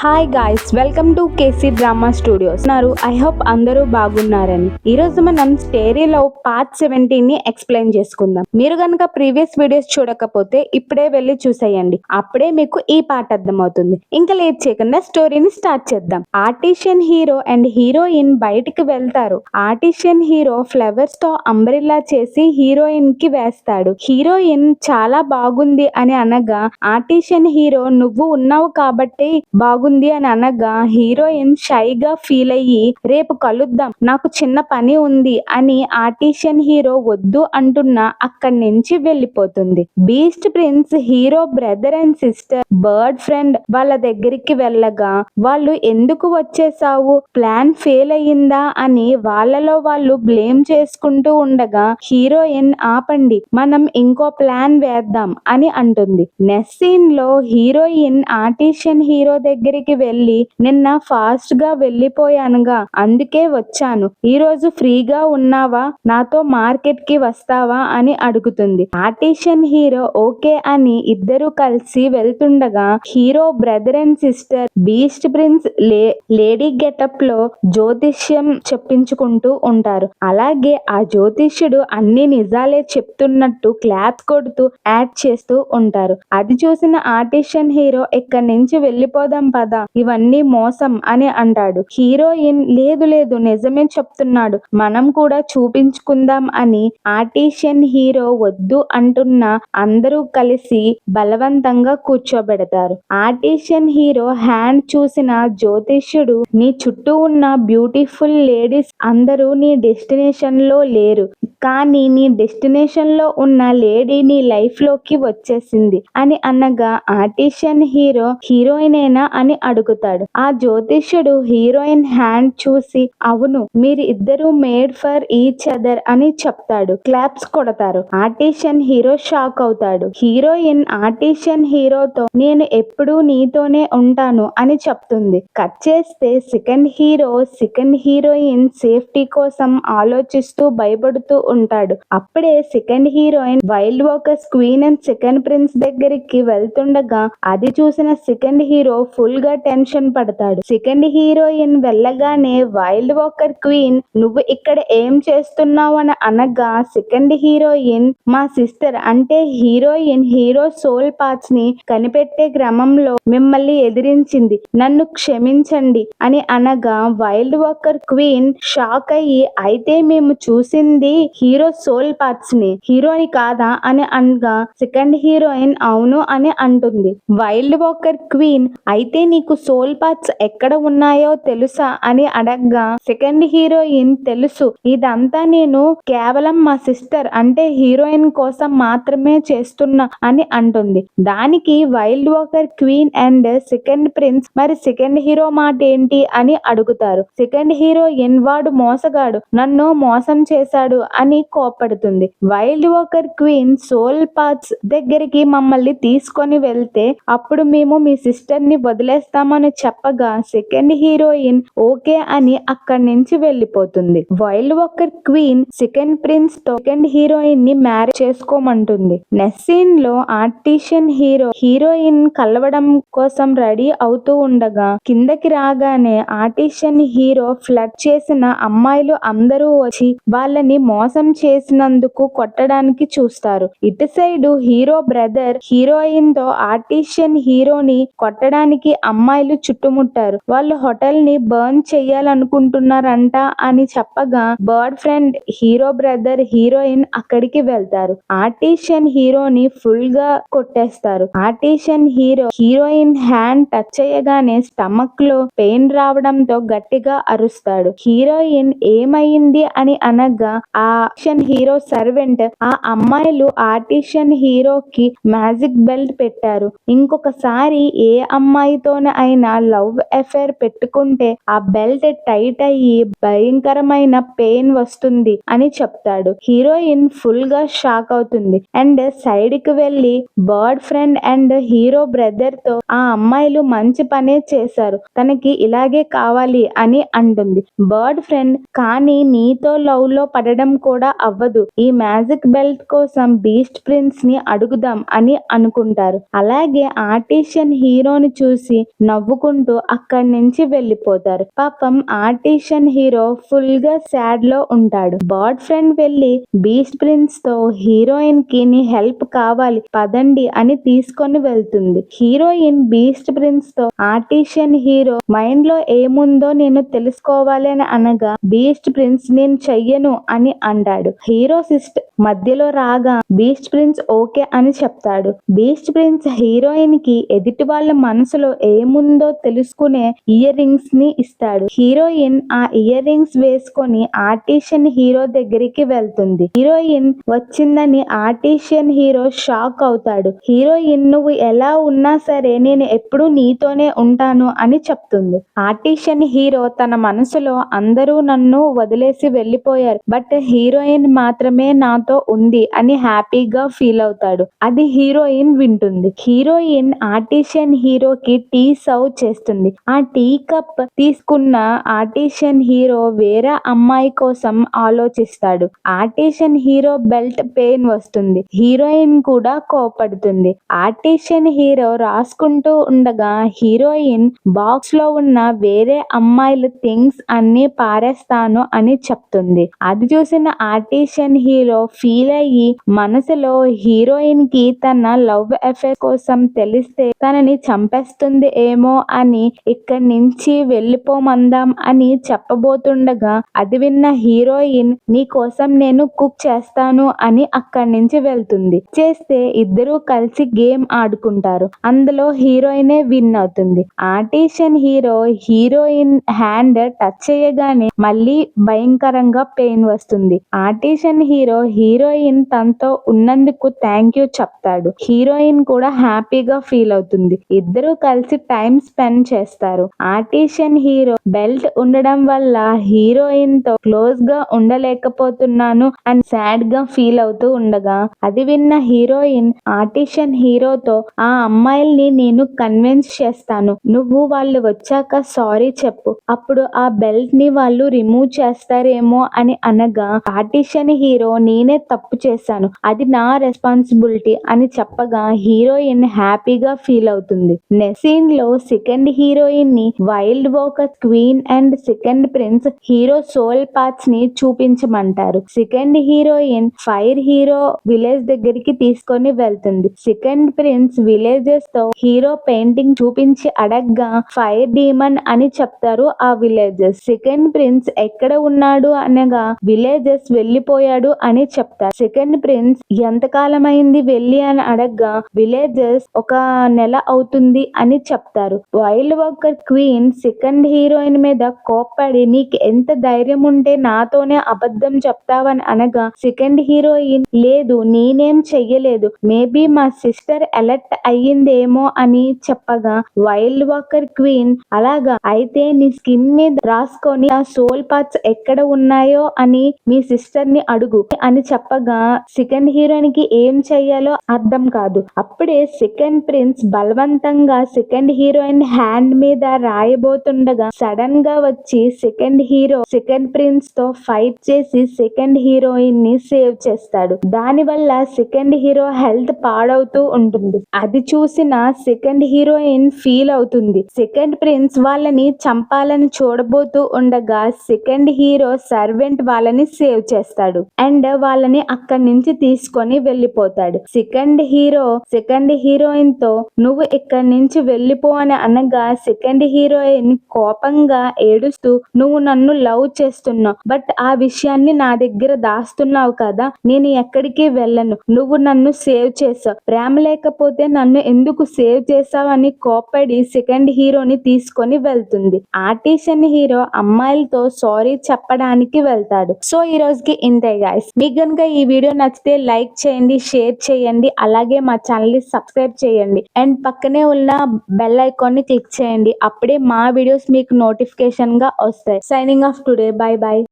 Hi guys, welcome to KC Drama Studios. I hope అందరూ బాగున్నారని. ఈ రోజు మనం స్టోరీలో పార్ట్ 17 ని ఎక్స్ప్లెయిన్ చేసుకుందాం. మీరు గనక ప్రీవియస్ వీడియోస్ చూడకపోతే ఇప్పుడే వెళ్ళి చూసేయండి, అప్పుడే మీకు ఈ పార్ట్ అర్థమవుతుంది. ఇంకా లేట్ చేయకుండా స్టోరీని స్టార్ట్ చేద్దాం. ఆర్టిషియన్ హీరో అండ్ హీరోయిన్ బయటికి వెళ్తారు. ఆర్టిషియన్ హీరో ఫ్లవర్స్ తో అంబ్రెల్లా చేసి హీరోయిన్ కి వేస్తాడు. హీరోయిన్ చాలా బాగుంది అని అనగా ఆర్టిషియన్ హీరో నువ్వు ఉన్నావు కాబట్టి బాగుంది అని అనగా హీరోయిన్ షైగా ఫీల్ అయ్యి రేపు కలుద్దాం, నాకు చిన్న పని ఉంది అని ఆర్టిషియన్ హీరో వద్దు అంటున్నా అక్కడి నుంచి వెళ్ళిపోతుంది. Beast prince hero brother and sister bird friend వాళ్ళ దగ్గరికి వెళ్ళగా వాళ్ళు ఎందుకు వచ్చేసావు, ప్లాన్ ఫెయిల్ అయ్యిందా అని వాళ్ళలో వాళ్ళు బ్లేమ్ చేసుకుంటూ ఉండగా హీరోయిన్ ఆపండి, మనం ఇంకో ప్లాన్ వేద్దాం అని అంటుంది. నెక్స్ట్ సీన్ లో హీరోయిన్ ఆర్టిషియన్ హీరో దగ్గరికి వెళ్ళి నిన్న ఫాస్ట్ గా వెళ్ళిపోయానుగా అందుకే వచ్చాను, ఈ రోజు ఫ్రీగా ఉన్నావా, నాతో మార్కెట్ కి వస్తావా అని అడుగుతుంది. ఆర్టిషియన్ హీరో ఓకే అని ఇద్దరు కలిసి వెళ్తుండగా hero brother and sister beast prince lady getup లో జ్యోతిష్యం చెప్పించుకుంటూ ఉంటారు. అలాగే ఆ జ్యోతిష్యుడు అన్ని నిజాలే చెప్తున్నట్టు క్లాప్స్ కొడుతూ యాక్ట్ చేస్తూ ఉంటారు. అది చూసిన ఆర్టిషియన్ హీరో ఇక్కడి నుంచి వెళ్ళిపోదాం పదా, ఇవన్నీ మోసం అని అంటాడు. హీరోయిన్ లేదు లేదు నిజమే చెప్తున్నాడు, మనం కూడా చూపించుకుందాం అని ఆర్టిషియన్ హీరో వద్దు అంటున్నా అందరూ కలిసి బలవంతంగా కూర్చోబెడతారు. ఆర్టిషియన్ హీరో హ్యాండ్ చూసిన జ్యోతిష్యుడు నీ చుట్టూ ఉన్న బ్యూటిఫుల్ లేడీస్ అందరూ నీ డెస్టినేషన్ లో లేరు, కానీ నీ డెస్టినేషన్ లో ఉన్న లేడీ నీ లైఫ్ లోకి వచ్చేసింది అని అనగా ఆర్టిషియన్ హీరో హీరోయినేనా అని అడుగుతాడు. ఆ జ్యోతిష్యుడు హీరోయిన్ హ్యాండ్ చూసి అవును, మీరు ఇద్దరు మేడ్ ఫర్ ఈచ్ అదర్ అని చెప్తాడు. క్లాప్స్ కొడతారు. ఆర్టిషియన్ హీరో షాక్ అవుతాడు. హీరోయిన్ ఆర్టిషియన్ హీరోతో నేను ఎప్పుడూ నీతోనే ఉంటాను అని చెప్తుంది. కట్ చేస్తే సెకండ్ హీరోయిన్ సేఫ్టీ కోసం ఆలోచిస్తూ భయపడుతూ ఉంటాడు. అప్పుడే second heroine wild walkers queen and second prince దగ్గరికి వెళ్తుండగా అది చూసిన సెకండ్ హీరో ఫుల్ గా టెన్షన్ పడతాడు. సెకండ్ హీరోయిన్ వెళ్ళగానే వైల్డ్ వాకర్ క్వీన్ నువ్వు ఇక్కడ ఏం చేస్తున్నావు అని అనగా సెకండ్ హీరోయిన్ మా సిస్టర్ అంటే హీరోయిన్ హీరో సోల్ పార్ట్స్ ని కనిపెట్టే క్రమంలో మిమ్మల్ని ఎదిరించింది, నన్ను క్షమించండి అని అనగా వైల్డ్ వాకర్ క్వీన్ షాక్ అయ్యి అయితే మేము చూసింది హీరో సోల్ పార్ట్స్ ని, హీరోని కాదా అని అనగా సెకండ్ హీరోయిన్ అవును అని అంటుంది. వైల్డ్ వాకర్ క్వీన్ అయితే నీకు సోల్ పార్ట్స్ ఎక్కడ ఉన్నాయో తెలుసా అని అడగ్గా సెకండ్ హీరోయిన్ తెలుసు, ఇదంతా నేను కేవలం మా సిస్టర్ అంటే హీరోయిన్ కోసం మాత్రమే చేస్తున్నా అని అంటుంది. దానికి wild walker queen and second prince మరి సెకండ్ హీరో మాట ఏంటి అని అడుగుతారు. సెకండ్ హీరోయిన్ వాడు మోసగాడు, నన్ను మోసం చేశాడు అని కోపడుతుంది. Wild walker queen soul parts దగ్గరికి మమ్మల్ని తీసుకొని వెళ్తే అప్పుడు మేము మీ సిస్టర్ ని వదిలేస్తామని చెప్పగా సెకండ్ హీరోయిన్ ఓకే అని అక్కడి నుంచి వెళ్ళిపోతుంది. Wild walker queen second prince తో సెకండ్ హీరోయిన్ ని మ్యారేజ్ చేసుకోమంటుంది. నెక్స్ట్ సీన్ లో ఆర్టిషియన్ హీరో హీరోయిన్ కలవడం కోసం రెడీ అవుతూ ఉండగా కిందకి రాగానే ఆర్టిషియన్ హీరో ఫ్లర్ట్ చేసిన అమ్మాయిలు అందరూ వచ్చి వాళ్ళని మోసం చేసినందుకు కొట్టడానికి చూస్తారు. ఇటు సైడ్ హీరో బ్రదర్ హీరోయిన్ తో ఆర్టిషియన్ హీరోని కొట్టడానికి అమ్మాయిలు చుట్టుముట్టారు. వాళ్ళు హోటల్ ని బర్న్ చెయ్యాలనుకుంటున్నారంట అని చెప్పగా bird friend hero brother heroine అక్కడికి వెళ్తారు. ఆర్టిషియన్ హీరోని ఫుల్ గా కొట్టేస్తారు. Artisan hero heroine hand touch చేయగానే స్టమక్ లో పెయిన్ రావడంతో గట్టిగా అరుస్తాడు. హీరోయిన్ ఏమైంది అని అనగా ఆర్టిషియన్ హీరో సర్వెంట్ ఆ అమ్మాయిలు ఆర్టిషియన్ హీరోకి మ్యాజిక్ బెల్ట్ పెట్టారు, ఇంకొకసారి ఏ అమ్మాయితోనే అయినా లవ్ అఫేర్ పెట్టుకుంటే ఆ బెల్ట్ టైట్ అయ్యి భయంకరమైన పెయిన్ వస్తుంది అని చెప్తాడు. హీరోయిన్ ఫుల్ గా షాక్ అవుతుంది అండ్ సైడ్ కి వెళ్ళి bird friend and hero brother తో ఆ అమ్మాయిలు మంచి పనే చేశారు, తనకి ఇలాగే కావాలి అని అంటుంది. బర్డ్ ఫ్రెండ్ కానీ నీతో లవ్ లో పడడం కూడా అవ్వదు, ఈ మ్యాజిక్ బెల్ట్ కోసం బీస్ట్ ప్రిన్స్ ని అడుగుదాం అని అనుకుంటారు. అలాగే ఆర్టిషియన్ హీరోని చూసి నవ్వుకుంటూ అక్కడి నుంచి వెళ్ళిపోతారు. పాపం ఆర్టిషియన్ హీరో ఫుల్ గా సాడ్ లో ఉంటాడు. బాడ్ ఫ్రెండ్ వెళ్ళి బీస్ట్ ప్రిన్స్ తో హీరోయిన్ కి నీ హెల్ప్ కావాలి పదండి అని తీసుకొని వెళ్తుంది. హీరోయిన్ బీస్ట్ ప్రిన్స్ తో ఆర్టిషియన్ హీరో మైండ్ లో ఏముందో నేను తెలుసుకోవాలి అని అనగా బీస్ట్ ప్రిన్స్ నేను చెయ్యను అని అంటాడు. హీరో సిస్టర్ మధ్యలో రాగా బీస్ట్ ప్రిన్స్ ఓకే అని చెప్తాడు. బీస్ట్ ప్రిన్స్ హీరోయిన్ కి ఎదుటి వాళ్ళ మనసులో ఏముందో తెలుసుకునే ఇయర్ రింగ్స్ ని ఇస్తాడు. హీరోయిన్ ఆ ఇయర్ రింగ్స్ వేసుకొని ఆర్టిషియన్ హీరో దగ్గరికి వెళ్తుంది. హీరోయిన్ వచ్చిందని ఆర్టిషియన్ హీరో షాక్ అవుతాడు. హీరోయిన్ నువ్వు ఎలా ఉన్నా సరే నేను ఎప్పుడు నీతోనే ఉంటాను అని చెప్తుంది. ఆర్టిషియన్ హీరో తన మనసులో అందరూ నన్ను వదిలేసి వెళ్ళిపోయారు, బట్ హీరోయిన్ మాత్రమే నాతో ఉంది అని హ్యాపీగా ఫీల్ అవుతాడు. అది హీరోయిన్ వింటుంది. హీరోయిన్ ఆర్టిషియన్ హీరోకి టీ సర్వ్ చేస్తుంది. ఆ టీ కప్ తీసుకున్న ఆర్టిషియన్ హీరో వేరే అమ్మాయి కోసం ఆలోచిస్తాడు. ఆర్టిషియన్ హీరో బెల్ట్ పెయిన్ వస్తుంది. హీరోయిన్ కూడా కోపడుతుంది. ఆర్టిషియన్ హీరో రాసుకుంటూ ఉండగా హీరోయిన్ బాక్స్ లో ఉన్న వేరే అమ్మాయిల థింగ్స్ అన్ని పారేస్తాను అని చెప్తుంది. అది చూసిన ఆర్టిషియన్ హీరో ఫీల్ అయ్యి మనసులో హీరోయిన్ కి తన లవ్ అఫేర్ కోసం తెలిస్తే తనని చంపేస్తుంది ఏమో అని ఇక్కడి నుంచి వెళ్ళిపోమందాం అని చెప్పబోతుండగా అది విన్న హీరోయిన్ నీ కోసం నేను కుక్ చేస్తాను అని అక్కడి నుంచి వెళ్తుంది. చేస్తే ఇద్దరూ కలిసి గేమ్ ఆడుకుంటారు. అందులో హీరోయినే విన్ అవుతుంది. Artisan hero heroine hand touch చేయగానే మళ్ళీ భయంకరంగా పెయిన్ వస్తుంది. ఆర్టిషియన్ హీరో హీరోయిన్ తనతో ఉన్నందుకు థ్యాంక్ యూ చెప్తాడు. హీరోయిన్ కూడా హ్యాపీగా ఫీల్ అవుతుంది. ఇద్దరూ కలిసి టైం స్పెండ్ చేస్తారు. ఆర్టిషియన్ హీరో బెల్ట్ ఉండడం వల్ల హీరోయిన్ తో క్లోజ్ గా ఉండలేకపోతున్నాను అని సాడ్ గా ఫీల్ అవుతూ ఉండగా అది విన్న హీరోయిన్ ఆర్టిషియన్ హీరోతో ఆ అమ్మాయిల్ని నేను కన్విన్స్ చేస్తాను, నువ్వు వాళ్ళు వచ్చాక సారీ చెప్పు, అప్పుడు ఆ బెల్ట్ ని వాళ్ళు రిమూవ్ చేస్తారేమో అని అనగా ఆర్టిషియన్ హీరో నేనే తప్పు చేశాను, అది నా రెస్పాన్సిబిలిటీ అని చెప్పగా హీరోయిన్ హ్యాపీగా ఫీల్ అవుతుంది. నెక్స్ట్ సీన్ లో సెకండ్ హీరోయిన్ ని wild walker queen and second prince hero soul parts ని చూపించమంటారు. Second heroine fire hero village దగ్గరికి తీసుకొని వెళ్తుంది. సెకండ్ ప్రిన్స్ విలేజెస్ తో హీరో పెయింటింగ్ చూపించి అడగ్గా ఫైర్ డీమన్ అని చెప్తారు ఆ విలేజెస్. సెకండ్ ప్రిన్స్ ఎక్కడ ఉన్నాడు అనగా విలేజెస్ వెళ్ళిపోయాడు అని చెప్తారు. సెకండ్ ప్రిన్స్ ఎంతకాలం అయింది వెళ్ళి అని అడగ్గా విలేజెస్ ఒక నెల అవుతుంది అని చెప్తారు. Wild walker queen second heroine మీద కోప్పడి నీకు ఎంత ధైర్యం ఉంటే నాతోనే అబద్ధం చెప్తావని అనగా సెకండ్ హీరోయిన్ లేదు నేనేం చెయ్యలేదు, మేబీ మా సిస్టర్ అలర్ట్ అయ్యిందేమో అని చెప్పగా వైల్డ్ వాకర్ క్వీన్ అలాగా అయితే నీ స్కిన్ మీద రాసుకొని ఆ సోల్ పార్ట్స్ ఎక్కడ ఉన్నాయో అని మీ సిస్టర్ ని అడుగు అని చెప్పగా సెకండ్ హీరోయిన్ కి ఏం చెయ్యాలో అర్థం కాదు. అప్పుడే సెకండ్ ప్రిన్స్ బలవంతంగా సెకండ్ హీరోయిన్ హ్యాండ్ మీద రాయబోతుండగా సడన్ గా వచ్చి సెకండ్ హీరో సెకండ్ ప్రిన్స్ తో ఫైట్ చేసి సెకండ్ హీరోయిన్ ని సేవ్ చేస్తాడు. దాని వల్ల సెకండ్ హీరో హెల్త్ పాడవుతూ ఉంటుంది. అది చూసిన సెకండ్ హీరోయిన్ ఫీల్ అవుతుంది. సెకండ్ ప్రిన్స్ వాళ్ళని చంపాలని చూడబోతూ ఉండగా సెకండ్ హీరో సర్వెంట్ వాళ్ళని సేవ్ చేస్తాడు అండ్ వాళ్ళని అక్కడి నుంచి తీసుకొని వెళ్ళిపోతాడు. సెకండ్ హీరో సెకండ్ హీరోయిన్ తో నువ్వు ఇక్కడి నుంచి వెళ్ళిపో అని అనగా సెకండ్ హీరోయిన్ కోపంగా ఏడుస్తూ నువ్వు నన్ను లవ్ చేస్తున్నావు, బట్ ఆ విషయాన్ని నా దగ్గర దాస్తున్నావు కదా, నేను ఎక్కడికి వెళ్ళను, నువ్వు నన్ను సేవ్ చేసావు, ప్రేమ లేకపోతే నన్ను ఎందుకు సేవ్ చేసావు అని కోపడి సెకండ్ హీరోని తీసుకొని వెళ్తుంది. ఆర్టిషియన్ హీరో అమ్మాయిలతో సారీ చెప్పడానికి వెళ్తాడు. సో ఈ రోజుకి ఇంతే గైస్. మీకు కనుక ఈ వీడియో నచ్చితే లైక్ చేయండి, షేర్ చేయండి, అలాగే మా ఛానల్ ని సబ్స్క్రైబ్ చేయండి అండ్ పక్కనే ఉన్న బెల్ ఐకాన్ ని క్లిక్ చేయండి. అప్పుడే మా వీడియోస్ మీకు నోటిఫికేషన్ గా వస్తాయి. Signing off today. By by.